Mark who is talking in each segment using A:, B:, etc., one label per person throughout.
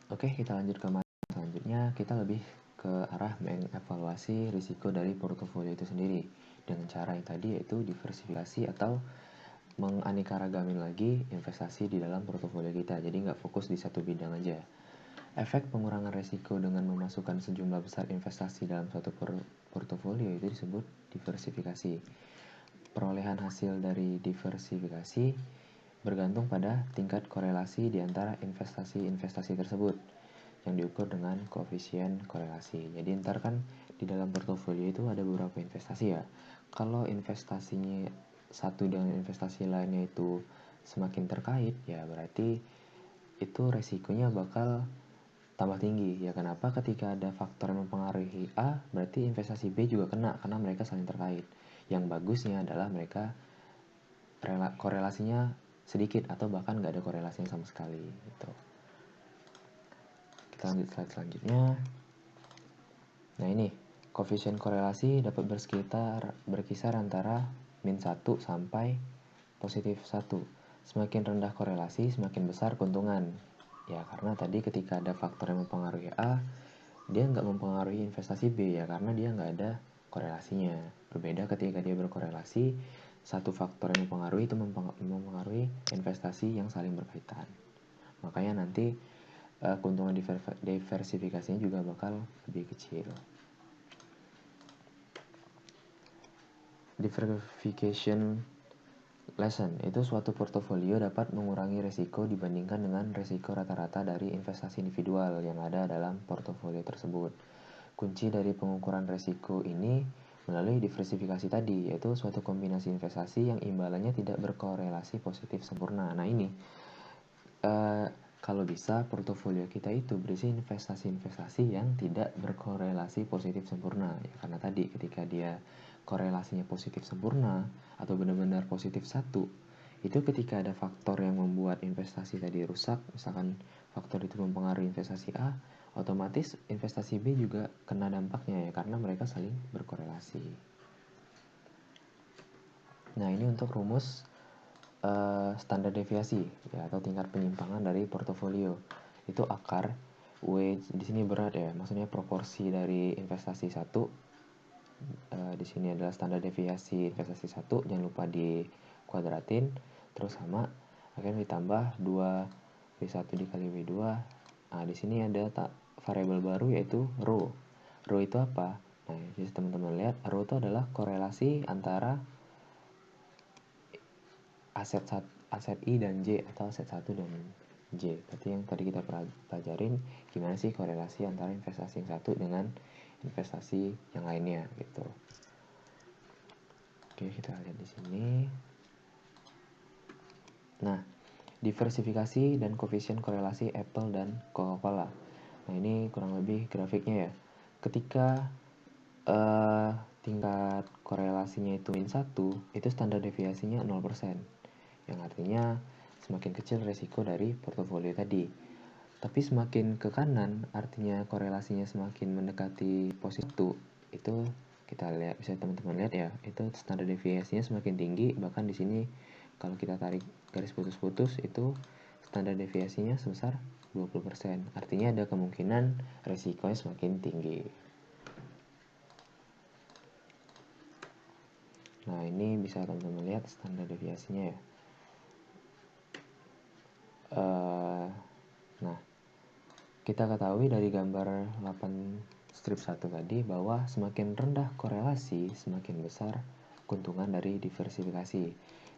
A: Oke, kita lanjut ke materi selanjutnya. Kita lebih ke arah mengevaluasi risiko dari portofolio itu sendiri dengan cara yang tadi, yaitu diversifikasi atau menganeka-ragamin lagi investasi di dalam portofolio kita. Jadi nggak fokus di satu bidang aja. Efek pengurangan risiko dengan memasukkan sejumlah besar investasi dalam suatu portofolio itu disebut diversifikasi. Perolehan hasil dari diversifikasi bergantung pada tingkat korelasi di antara investasi-investasi tersebut yang diukur dengan koefisien korelasi. Jadi ntar kan di dalam portofolio itu ada beberapa investasi ya. Kalau investasinya satu dengan investasi lainnya itu semakin terkait, ya berarti itu resikonya bakal tambah tinggi. Ya kenapa? Ketika ada faktor yang mempengaruhi A, berarti investasi B juga kena karena mereka saling terkait. Yang bagusnya adalah mereka korelasinya sedikit atau bahkan nggak ada korelasinya sama sekali gitu. Kita lanjut slide selanjutnya. Nah ini, koefisien korelasi dapat berkisar antara min 1 sampai positif 1. Semakin rendah korelasi, semakin besar keuntungan. Ya karena tadi ketika ada faktor yang mempengaruhi A, dia nggak mempengaruhi investasi B ya karena dia nggak ada korelasinya. Berbeda ketika dia berkorelasi, satu faktor yang mempengaruhi itu mempengaruhi investasi yang saling berkaitan. Makanya nanti keuntungan diversifikasinya juga bakal lebih kecil. Diversification lesson itu suatu portofolio dapat mengurangi risiko dibandingkan dengan risiko rata-rata dari investasi individual yang ada dalam portofolio tersebut. Kunci dari pengukuran risiko ini melalui diversifikasi tadi, yaitu suatu kombinasi investasi yang imbalannya tidak berkorelasi positif sempurna. Nah ini kalau bisa portofolio kita itu berisi investasi-investasi yang tidak berkorelasi positif sempurna ya, karena tadi ketika dia korelasinya positif sempurna atau benar-benar positif satu, itu ketika ada faktor yang membuat investasi tadi rusak, misalkan faktor itu mempengaruhi investasi A, otomatis investasi B juga kena dampaknya ya karena mereka saling berkorelasi. Nah ini untuk rumus standar deviasi ya atau tingkat penyimpangan dari portofolio. Itu akar W di sini berat ya, maksudnya proporsi dari investasi satu. Di sini adalah standar deviasi investasi satu, jangan lupa di kuadratin terus sama akhirnya ditambah 2 W1 dikali W2. Nah, di sini ada variabel baru yaitu rho. Rho itu apa? Nah, jadi teman-teman lihat rho itu adalah korelasi antara aset I dan J atau aset 1 dan J. Berarti yang tadi kita pelajarin gimana sih korelasi antara investasi yang satu dengan investasi yang lainnya gitu. Oke, kita lihat di sini. Nah, diversifikasi dan koefisien korelasi Apple dan Coca-Cola. Nah, ini kurang lebih grafiknya ya. Ketika tingkat korelasinya itu min 1, itu standar deviasinya 0%. Yang artinya semakin kecil resiko dari portofolio tadi. Tapi semakin ke kanan, artinya korelasinya semakin mendekati posisi 1, itu kita lihat, bisa teman-teman lihat ya, itu standar deviasinya semakin tinggi. Bahkan di sini kalau kita tarik garis putus-putus itu standar deviasinya sebesar 20%. Artinya ada kemungkinan resikonya semakin tinggi. Nah, ini bisa teman-teman lihat standar deviasinya ya. Nah, kita ketahui dari gambar 8 strip 1 tadi bahwa semakin rendah korelasi, semakin besar keuntungan dari diversifikasi.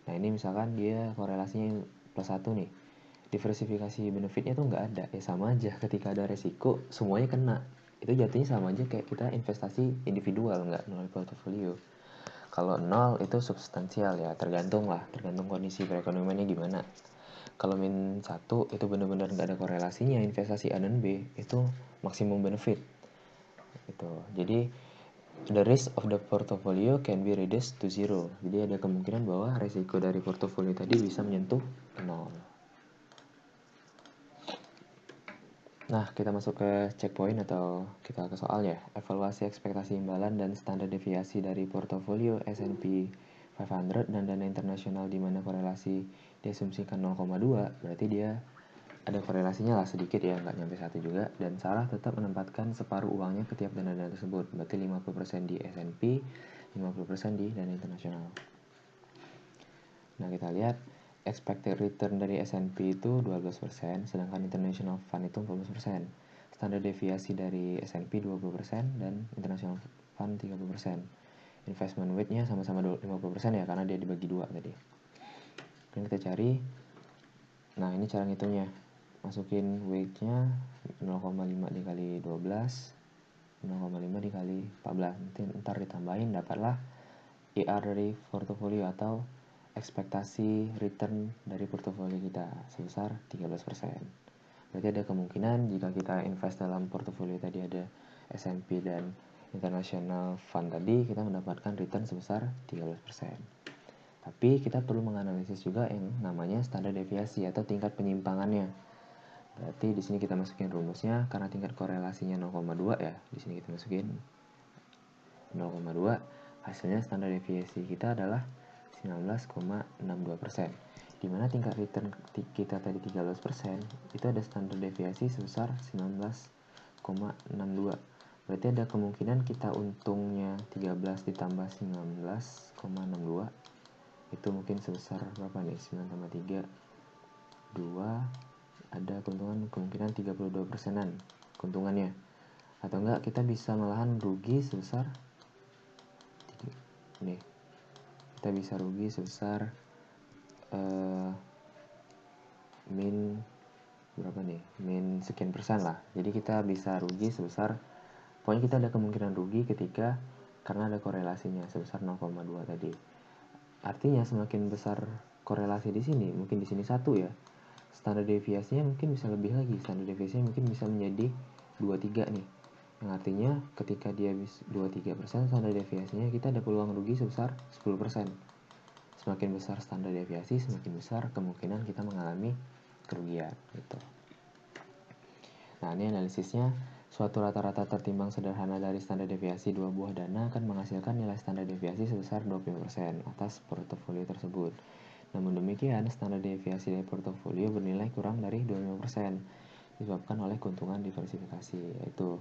A: Nah, ini misalkan dia korelasinya plus 1 nih. Diversifikasi benefitnya tuh nggak ada. Ya sama aja, ketika ada resiko, semuanya kena. Itu jatuhnya sama aja kayak kita investasi individual, nggak melalui portofolio. Kalau 0 itu substansial ya, tergantung kondisi perekonomiannya gimana. Kalau min 1 itu benar-benar nggak ada korelasinya investasi A dan B, itu maksimum benefit gitu. Jadi the risk of the portfolio can be reduced to 0. Jadi ada kemungkinan bahwa risiko dari portofolio tadi bisa menyentuh 0. Nah, kita masuk ke checkpoint atau kita ke soalnya. Evaluasi ekspektasi imbalan dan standar deviasi dari portofolio S&P 500 dan dana internasional di mana korelasi diasumsikan 0,2, berarti dia ada korelasinya lah sedikit ya, nggak nyampe 1 juga. Dan Sarah tetap menempatkan separuh uangnya ke tiap dana-dana tersebut, berarti 50% di S&P, 50% di dana internasional. Nah, kita lihat expected return dari S&P itu 12%, sedangkan international fund itu 14%. Standar deviasi dari S&P 20% dan international fund 30%. Investment weight-nya sama-sama 50% ya, karena dia dibagi 2 tadi. Dan kita cari, nah ini cara ngitungnya. Masukin weight-nya 0,5 dikali 12, 0,5 dikali 14. Nanti ntar ditambahin, dapatlah IR dari portofolio atau ekspektasi return dari portofolio kita sebesar 13%. Berarti ada kemungkinan jika kita invest dalam portofolio tadi ada S&P dan international fund tadi, kita mendapatkan return sebesar 13%. Tapi kita perlu menganalisis juga yang namanya standar deviasi atau tingkat penyimpangannya. Berarti di sini kita masukin rumusnya, karena tingkat korelasinya 0,2 ya. Di sini kita masukin 0,2. Hasilnya standar deviasi kita adalah 19,62%. Dimana tingkat return kita tadi 13%, itu ada standar deviasi sebesar 19,62. Berarti ada kemungkinan kita untungnya 13 ditambah 19,62 itu mungkin sebesar berapa nih? 9,3, 2, ada kemungkinan 32%-an keuntungannya. Atau enggak kita bisa malahan rugi sebesar nih. Kita bisa rugi sebesar min berapa nih? Min sekian persen lah. Jadi kita bisa rugi sebesar, pokoknya kita ada kemungkinan rugi ketika karena ada korelasinya sebesar 0,2 tadi. Artinya semakin besar korelasi di sini, mungkin di sini 1 ya. Standar deviasinya mungkin bisa lebih lagi. Standar deviasinya mungkin bisa menjadi 23 nih. Yang artinya ketika dia 23%, standar deviasinya kita ada peluang rugi sebesar 10%. Semakin besar standar deviasi, semakin besar kemungkinan kita mengalami kerugian gitu. Nah, ini analisisnya. Suatu rata-rata tertimbang sederhana dari standar deviasi dua buah dana akan menghasilkan nilai standar deviasi sebesar 20% atas portofolio tersebut. Namun demikian, standar deviasi dari portofolio bernilai kurang dari 25% disebabkan oleh keuntungan diversifikasi, yaitu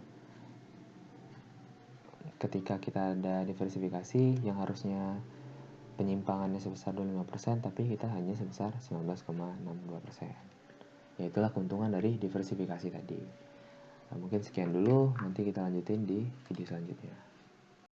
A: ketika kita ada diversifikasi yang harusnya penyimpangannya sebesar 25%, tapi kita hanya sebesar 19,62%. Yaitulah keuntungan dari diversifikasi tadi. Nah, mungkin sekian dulu, nanti kita lanjutin di video selanjutnya.